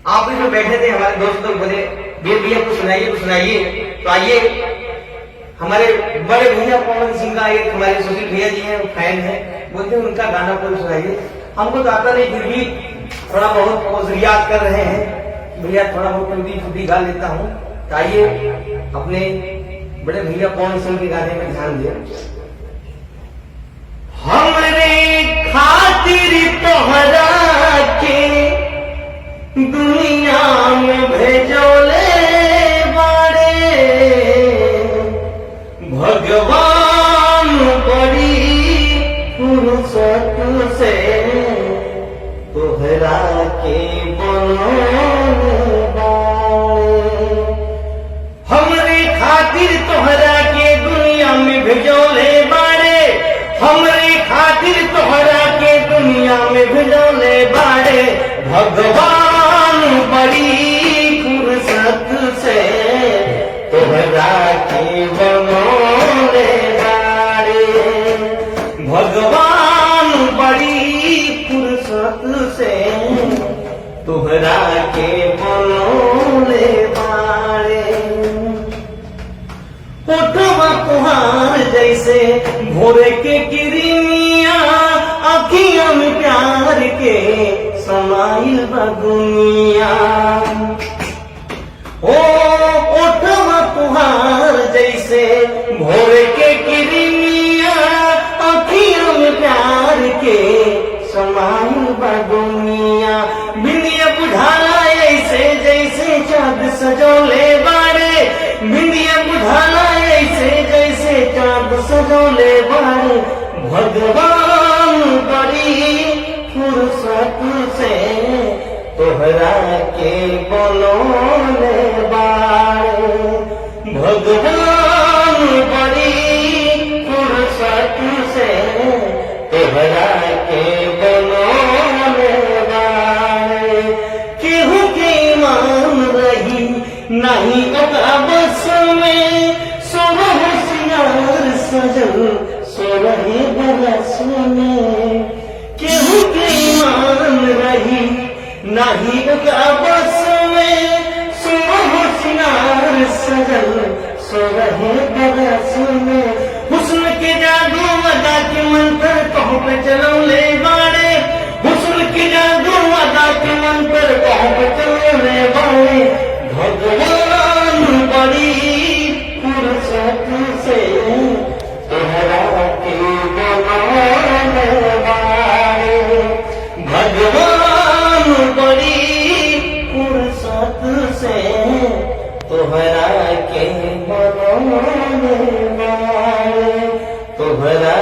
आप इसमें बैठे थे, हमारे दोस्त लोग बोले भैया कुछ सुनाइए। तो आइए, हमारे बड़े भैया पवन सिंह का एक हमारे सुशील भैया जी हैं, फैन है, बोलते हैं उनका गाना कोई सुनाइए। हमको तो आता नहीं, फिर भी थोड़ा बहुत रियाज कर रहे हैं। भैया थोड़ा बहुत टूटी फूटी गा लेता हूँ। तो आइए अपने बड़े भैया पवन सिंह के गाने में ध्यान दिया। हमरे खातिर तोहरा के दुनिया में भेजोले बाड़े भगवान, बड़ी फुर्सत से तोहरा के बनोले बाड़े। हमरे खातिर तोहरा के दुनिया में भेजोले बाड़े, हमरे खातिर तोहरा के दुनिया में भेजोले बाड़े भगवान, बड़ी फुर्सत से तोहरा के बनोले बाड़े भगवान, बड़ी फुर्सत से तोहरा के बनोले बाड़े। ओठवा तुहार जैसे भोरे के किरनिया, अखियां में प्यार के समाइल बगुनिया। ओ ओठवा तुहार जैसे भोरे के किरनिया, अखियां में प्यार के समाइल बगुनिया। बिंदिया बुझाला ऐसे जैसे चाँद सजोले बाड़े, बिंदिया बुझाला ऐसे जैसे चाँद सजोले बाड़े भगवान, बड़ी फुर्सत से तोहरा के बनोले बाड़े भगवान, बड़ी फुर्सत से तोहरा के बनोले बाड़े। केहू के ईमान रही नहीं ओकरा बस में, सोना होशियार सजल सोरहे बरस में। केहू के ईमान रही नहीं ओकरा बस में, सोना होशियार सजल सोरहे बरस में। हुस्न के जादू अदा के मंत्र कहूँ पे चलौले बाड़े, हुस्न के जादू अदा के मंत्र कहूँ पे चलौले बाड़े भगवान, बड़ी फुर्सत से तोहरा के बनोले बाड़े भगवान, बड़ी फुर्सत से तोहरा के बनोले बाड़े तोहरा